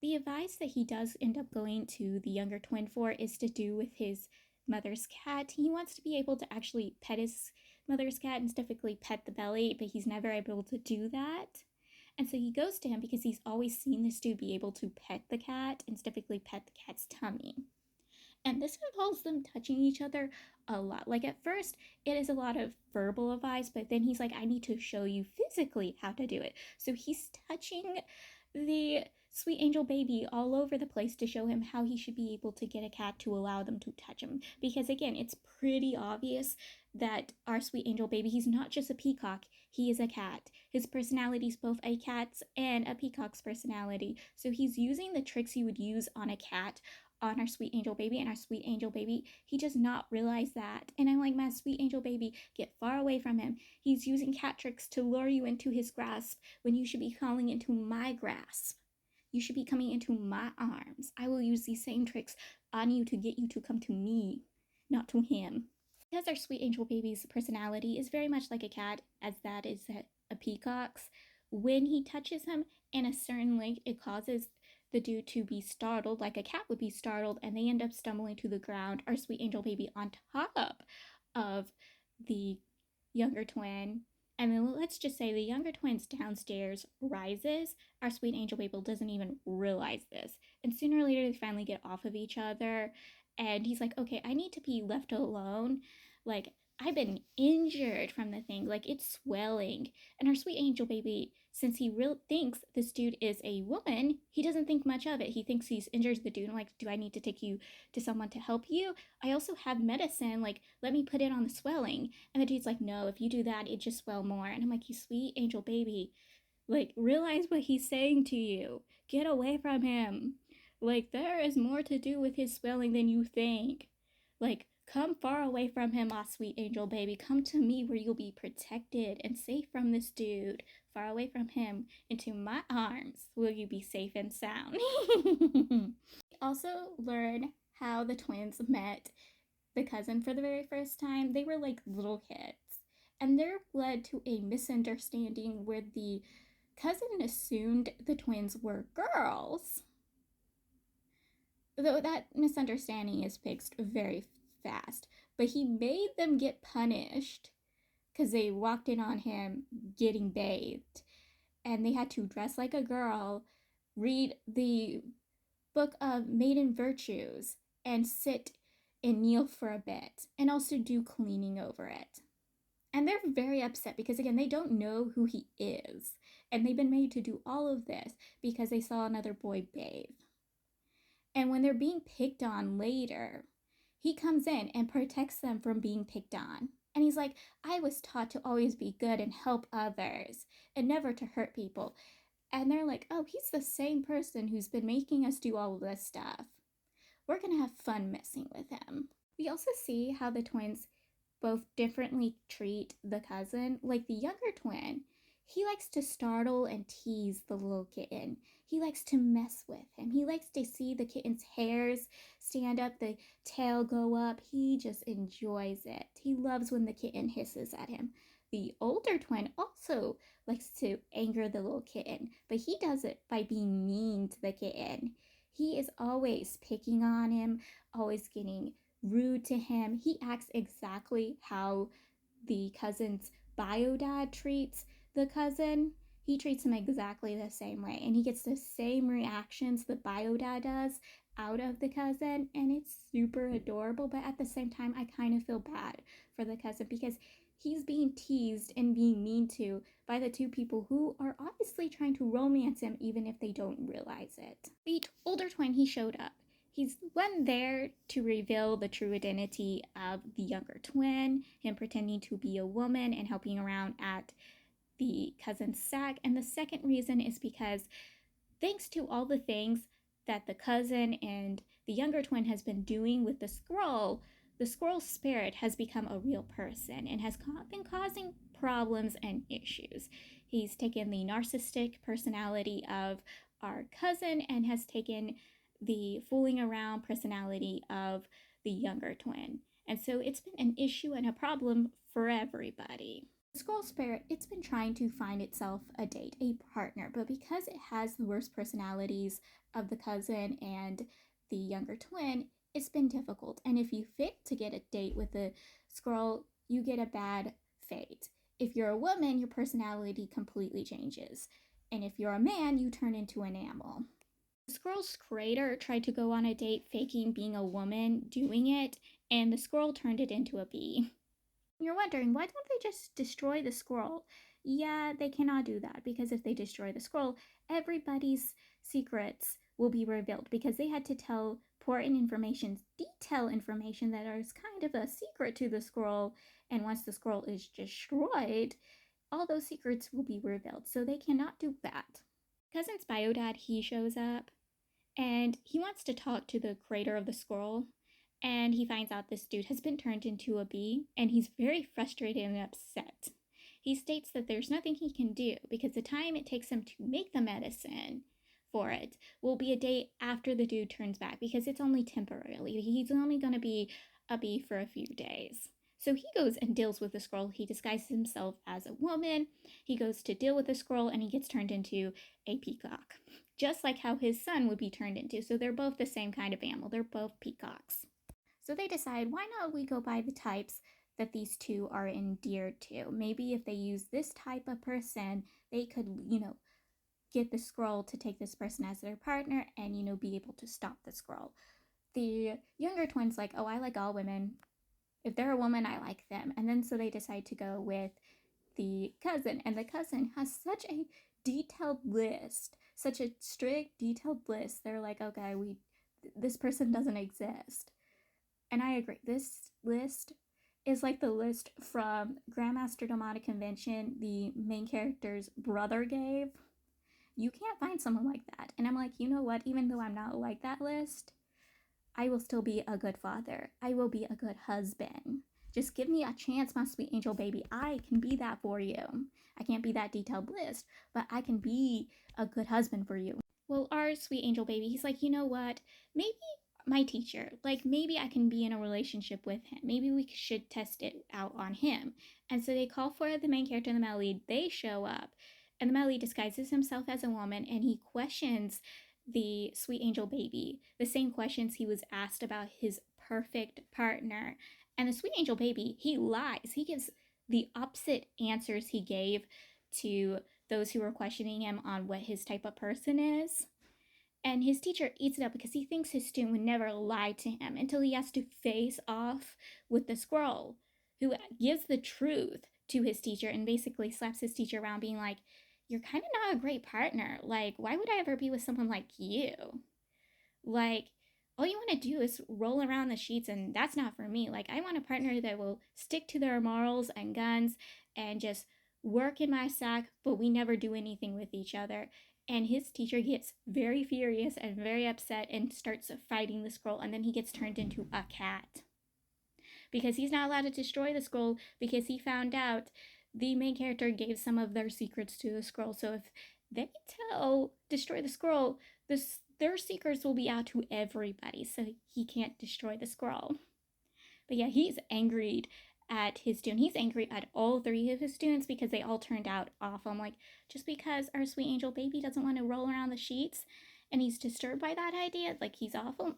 The advice that he does end up going to the younger twin for is to do with his mother's cat. He wants to be able to actually pet his mother's cat and specifically pet the belly, but he's never able to do that. And so he goes to him because he's always seen this dude be able to pet the cat and specifically pet the cat's tummy. And this involves them touching each other a lot. Like at first, it is a lot of verbal advice, but then he's like, I need to show you physically how to do it. So he's touching the sweet angel baby all over the place to show him how he should be able to get a cat to allow them to touch him. Because again, it's pretty obvious that our sweet angel baby, he's not just a peacock, he is a cat. His personality is both a cat's and a peacock's personality. So he's using the tricks he would use on a cat on our sweet angel baby, and our sweet angel baby, he does not realize that. And I'm like, my sweet angel baby, get far away from him. He's using cat tricks to lure you into his grasp when you should be calling into my grasp. You should be coming into my arms. I will use these same tricks on you to get you to come to me, not to him. Because our sweet angel baby's personality is very much like a cat, as that is a peacock's, when he touches him in a certain length, it causes the dude to be startled, like a cat would be startled, and they end up stumbling to the ground. Our sweet angel baby on top of the younger twin. And then let's just say the younger twin's downstairs rises. Our sweet angel baby doesn't even realize this. And sooner or later, they finally get off of each other. And he's like, okay, I need to be left alone. Like, I've been injured from the thing. Like, it's swelling. And our sweet angel baby, since he really thinks this dude is a woman, he doesn't think much of it. He thinks he's injured the dude. I'm like, do I need to take you to someone to help you? I also have medicine. Like, let me put it on the swelling. And the dude's like, no, if you do that, it just swell more. And I'm like, you sweet angel baby, like, realize what he's saying to you. Get away from him. Like, there is more to do with his swelling than you think. Like, come far away from him, my sweet angel baby. Come to me where you'll be protected and safe from this dude. Far away from him, into my arms will you be safe and sound. Also learn how the twins met the cousin for the very first time. They were like little kids. And there led to a misunderstanding where the cousin assumed the twins were girls. Though that misunderstanding is fixed very fast. But he made them get punished because they walked in on him getting bathed. And they had to dress like a girl, read the book of maiden virtues, and sit and kneel for a bit, and also do cleaning over it. And they're very upset because, again, they don't know who he is. And they've been made to do all of this because they saw another boy bathe. And when they're being picked on later, he comes in and protects them from being picked on. And he's like, I was taught to always be good and help others and never to hurt people. And they're like, oh, he's the same person who's been making us do all of this stuff. We're going to have fun messing with him. We also see how the twins both differently treat the cousin. Like the younger twin, he likes to startle and tease the little kitten. He likes to mess with him. He likes to see the kitten's hairs stand up, the tail go up. He just enjoys it. He loves when the kitten hisses at him. The older twin also likes to anger the little kitten, but he does it by being mean to the kitten. He is always picking on him, always getting rude to him. He acts exactly how the cousin's bio dad treats the cousin. He treats him exactly the same way, and he gets the same reactions the bio dad does out of the cousin, and it's super adorable. But at the same time, I kind of feel bad for the cousin because he's being teased and being mean to by the two people who are obviously trying to romance him, even if they don't realize it. The older twin, he showed up. He's one there to reveal the true identity of the younger twin, him pretending to be a woman and helping around at the cousin's sack. And the second reason is because thanks to all the things that the cousin and the younger twin has been doing with the squirrel spirit has become a real person and has been causing problems and issues. He's taken the narcissistic personality of our cousin and has taken the fooling around personality of the younger twin. And so it's been an issue and a problem for everybody. The squirrel spirit, it's been trying to find itself a date, a partner, but because it has the worst personalities of the cousin and the younger twin, it's been difficult. And if you fail to get a date with the squirrel, you get a bad fate. If you're a woman, your personality completely changes. And if you're a man, you turn into an animal. The squirrel's creator tried to go on a date faking being a woman doing it, and the squirrel turned it into a bee. You're wondering, why don't they just destroy the scroll? Yeah, they cannot do that because if they destroy the scroll, everybody's secrets will be revealed because they had to tell important information, detail information that is kind of a secret to the scroll. And once the scroll is destroyed, all those secrets will be revealed. So they cannot do that. Cousin's biodad, he shows up and he wants to talk to the creator of the scroll. And he finds out this dude has been turned into a bee, and he's very frustrated and upset. He states that there's nothing he can do because the time it takes him to make the medicine for it will be a day after the dude turns back because it's only temporarily. He's only going to be a bee for a few days. So he goes and deals with the scroll. He disguises himself as a woman. He goes to deal with the scroll and he gets turned into a peacock, just like how his son would be turned into. So they're both the same kind of animal. They're both peacocks. So they decide, why not we go by the types that these two are endeared to? Maybe if they use this type of person, they could, get the scroll to take this person as their partner and, be able to stop the scroll. The younger twin's like, oh, I like all women. If they're a woman, I like them. And then so they decide to go with the cousin. And the cousin has such a detailed list, such a strict, detailed list. They're like, okay, this person doesn't exist. And I agree. This list is like the list from Grandmaster Demonic Convention the main character's brother gave. You can't find someone like that. And I'm like, you know what? Even though I'm not like that list, I will still be a good father. I will be a good husband. Just give me a chance, my sweet angel baby. I can be that for you. I can't be that detailed list, but I can be a good husband for you. Well, our sweet angel baby, he's like, you know what? Maybe my teacher, like maybe I can be in a relationship with him. Maybe we should test it out on him. And so they call for the main character and the male lead. They show up, and the male lead disguises himself as a woman, and he questions the sweet angel baby the same questions he was asked about his perfect partner. And the sweet angel baby, he lies. He gives the opposite answers he gave to those who were questioning him on what his type of person is. And his teacher eats it up because he thinks his student would never lie to him until he has to face off with the squirrel, who gives the truth to his teacher and basically slaps his teacher around, being like, you're kind of not a great partner. Like, why would I ever be with someone like you? Like, all you want to do is roll around the sheets, and that's not for me. Like, I want a partner that will stick to their morals and guns and just work in my sack, but we never do anything with each other. And his teacher gets very furious and very upset and starts fighting the scroll, and then he gets turned into a cat. Because he's not allowed to destroy the scroll because he found out the main character gave some of their secrets to the scroll. So if they destroy the scroll, their secrets will be out to everybody. So he can't destroy the scroll. But yeah, he's angry at his student. He's angry at all three of his students because they all turned out awful. I'm like, just because our sweet angel baby doesn't want to roll around the sheets and he's disturbed by that idea, like he's awful.